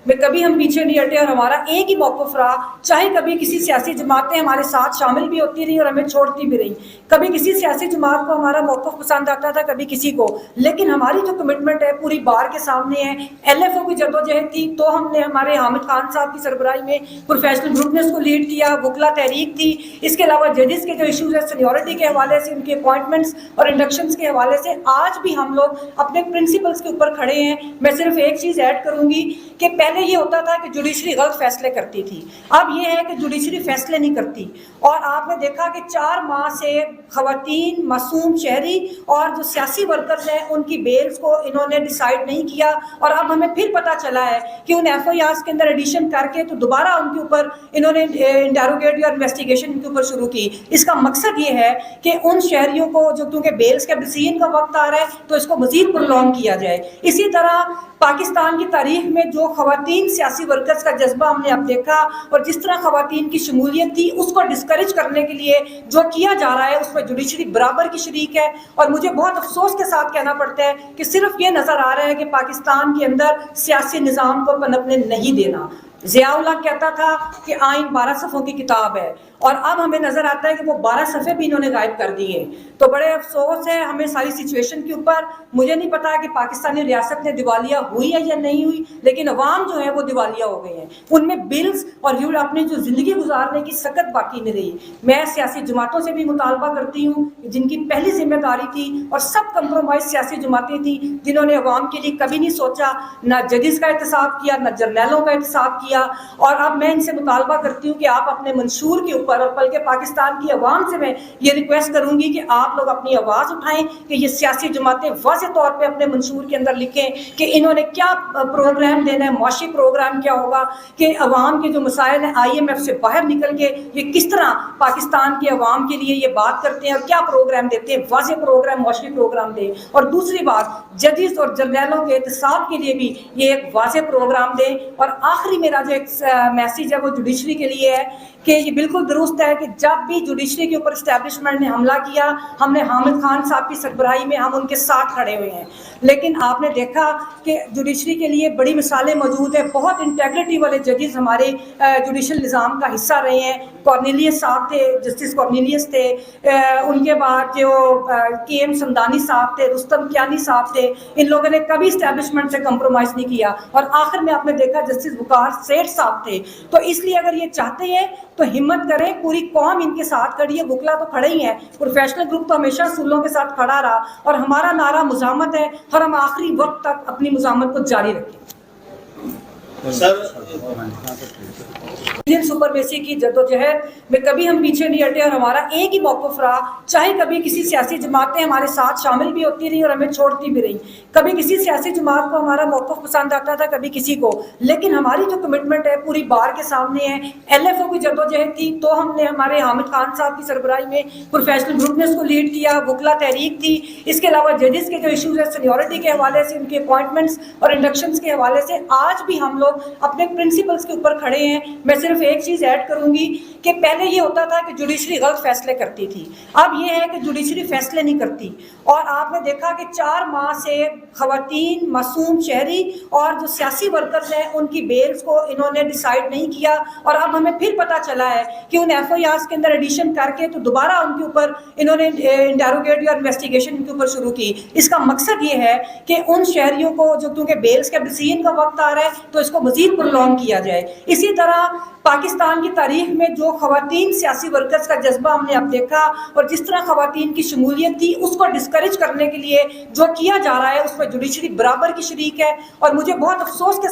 میں کبھی ہم پیچھے نہیں ہٹے اور ہمارا ایک ہی موقف رہا، چاہے کبھی کسی سیاسی جماعتیں ہمارے ساتھ شامل بھی ہوتی رہی اور ہمیں چھوڑتی بھی رہی، کبھی کسی سیاسی جماعت کو ہمارا موقف پسند آتا تھا، کبھی کسی کو، لیکن ہماری جو کمٹمنٹ ہے پوری بار کے سامنے ہے۔ ایل ایف او کی جدوجہد تھی تو ہم نے ہمارے حامد خان صاحب کی سربراہی میں پروفیشنل گروپ نے اس کو لیڈ کیا، وکلا تحریک تھی، اس کے علاوہ ججز کے جو ایشوز ہیں سینیورٹی کے حوالے سے، ان کے اپوائنٹمنٹس اور انڈکشنز کے حوالے سے، آج بھی ہم لوگ اپنے پرنسپلز کے اوپر کھڑے ہیں۔ میں صرف ایک چیز ایڈ کروں گی کہ پہلے یہ ہوتا تھا کہ جوڈیشری غلط فیصلے کرتی تھی، اب یہ ہے کہ جوڈیشری فیصلے نہیں کرتی، اور آپ نے دیکھا کہ 4 ماہ سے خواتین، معصوم شہری اور جو سیاسی ورکرز ہیں ان کی بیلز کو انہوں نے ڈیسائیڈ نہیں کیا، اور اب ہمیں پھر پتہ چلا ہے کہ ان ایف آئی آرز کے اندر ایڈیشن کر کے تو دوبارہ ان کے اوپر انہوں نے انٹیروگیٹ یا انویسٹیگیشن ان کے اوپر شروع کی۔ اس کا مقصد یہ ہے کہ ان شہریوں کو جو کیونکہ بیلز کے ڈسیژن کا وقت آ رہا ہے تو اس کو مزید پرولونگ کیا جائے۔ اسی طرح پاکستان کی تاریخ میں جو خواتین سیاسی ورکرز کا جذبہ ہم نے اب دیکھا، اور جس طرح خواتین کی شمولیت تھی اس کو ڈسکریج کرنے کے لیے جو کیا جا رہا ہے اس میں جوڈیشری برابر کی شریک ہے، اور مجھے بہت افسوس کے ساتھ کہنا پڑتا ہے کہ صرف یہ نظر آ رہا ہے کہ پاکستان کے اندر سیاسی نظام کو پنپنے نہیں دینا۔ ضیاء اللہ کہتا تھا کہ آئین 12 صفحوں کی کتاب ہے، اور اب ہمیں نظر آتا ہے کہ وہ 12 صفحے بھی انہوں نے غائب کر دیے، تو بڑے افسوس ہے ہمیں ساری سچویشن کے اوپر۔ مجھے نہیں پتا کہ پاکستانی ریاست نے دیوالیہ ہوئی ہے یا نہیں ہوئی، لیکن عوام جو ہے وہ دیوالیہ ہو گئے ہیں، ان میں بلز اور اپنی جو زندگی گزارنے کی سکت باقی نہیں رہی۔ میں سیاسی جماعتوں سے بھی مطالبہ کرتی ہوں جن کی پہلی ذمہ داری تھی، اور سب کمپرومائز سیاسی جماعتیں تھیں جنہوں نے عوام کے لیے کبھی نہیں سوچا، نہ ججز کا احتساب کیا، نہ جرنیلوں کا احتساب کیا، اور اب میں ان سے مطالبہ کرتی ہوں کہ آپ اپنے منشور کے اوپر، اور بلکہ پاکستان کی عوام سے میں یہ ریکویسٹ کروں گی کہ آپ لوگ اپنی آواز اٹھائیں کہ یہ سیاسی جماعتیں واضح طور پہ اپنے منشور کے اندر لکھیں کہ انہوں نے کیا پروگرام دینا ہے، معاشی پروگرام کیا ہوگا، کہ عوام کے جو مسائل ہیں آئی ایم ایف سے باہر نکل کے یہ کس طرح پاکستان کے عوام کے لیے یہ بات کرتے ہیں اور کیا پروگرام دیتے ہیں، واضح پروگرام، معاشی پروگرام دیں۔ اور دوسری بات، ججز اور جرنیلوں کے احتساب کے لیے بھی یہ ایک واضح پروگرام دیں۔ اور آخری میرا جو ایک میسیج ہے وہ جوڈیشری کے لیے ہے کہ یہ بالکل درست ہے کہ جب بھی جوڈیشری کے اوپر اسٹیبلشمنٹ نے حملہ کیا، ہم نے حامد خان صاحب کی سربراہی میں ہم ان کے ساتھ کھڑے ہوئے ہیں، لیکن آپ نے دیکھا کہ جوڈیشری کے لیے بڑی مثالیں موجود ہیں، بہت انٹیگریٹی والے ججز ہمارے جوڈیشل نظام کا حصہ رہے ہیں۔ کارنیلیس صاحب تھے، جسٹس کارنیلیس تھے، ان کے بعد جو کے ایم سمدانی صاحب تھے، رستم کیانی صاحب تھے، ان لوگوں نے کبھی اسٹیبلشمنٹ سے کمپرومائز نہیں کیا، اور آخر میں آپ نے دیکھا جسٹس وقار سیٹھ صاحب تھے۔ تو اس لیے اگر یہ چاہتے ہیں تو ہمت کریں، پوری قوم ان کے ساتھ کھڑی ہے، وکلا تو کھڑے ہی ہیں، پروفیشنل گروپ تو ہمیشہ اصولوں کے ساتھ کھڑا رہا، اور ہمارا نعرہ مزاحمت ہے، اور ہم آخری وقت تک اپنی مزاحمت کو جاری رکھیں۔ انڈین سپرمیسی کی جدوجہد میں کبھی ہم پیچھے نہیں ہٹے اور ہمارا ایک ہی موقف رہا، چاہے کبھی کسی سیاسی جماعتیں ہمارے ساتھ شامل بھی ہوتی رہی اور ہمیں چھوڑتی بھی رہی، کبھی کسی سیاسی جماعت کو ہمارا موقف پسند آتا تھا، کبھی کسی کو، لیکن ہماری جو کمٹمنٹ ہے پوری بار کے سامنے ہے۔ ایل ایف او کی جدوجہد تھی تو ہم نے ہمارے حامد خان صاحب کی سربراہی میں پروفیشنل گروپ نے اس کو لیڈ کیا، وکلا تحریک تھی، اس کے علاوہ ججز کے جو ایشوز ہیں سینیورٹی کے حوالے سے، ان کے اپوائنٹمنٹس اور انڈکشنز کے حوالے سے، آج بھی ہم لوگ اپنے پرنسپلز کے اوپر کھڑے ہیں۔ میں صرف ایک چیز ایڈ کروں گی کہ پہلے یہ ہوتا تھا کہ جوڈیشری غلط فیصلے کرتی تھی، اب یہ ہے کہ جوڈیشری فیصلے نہیں کرتی، اور آپ نے دیکھا کہ 4 ماہ سے خواتین، معصوم شہری اور جو سیاسی ورکرز ہیں ان کی بیلز کو انہوں نے ڈیسائیڈ نہیں کیا، اور اب ہمیں پھر پتہ چلا ہے کہ ان ایف آئی آرز کے اندر ایڈیشن کر کے تو دوبارہ ان کے اوپر انہوں نے انٹیروگیٹ یا انویسٹیگیشن ان کے اوپر شروع کی۔ اس کا مقصد یہ ہے کہ ان شہریوں کو جو کیونکہ بیلز کے ڈسیژن کا وقت آ رہا ہے تو اس کو مزید پرولونگ کیا جائے۔ اسی طرح پاکستان کی تاریخ میں جو خواتین سیاسی ورکرز کا جذبہ ہم نے اب دیکھا، اور جس طرح خواتین کی شمولیت تھی اس کو ڈسکریج کرنے کے لیے جو کیا جا رہا ہے اس میں جوڈیشری برابر کی شریک ہے، اور مجھے بہت افسوس کے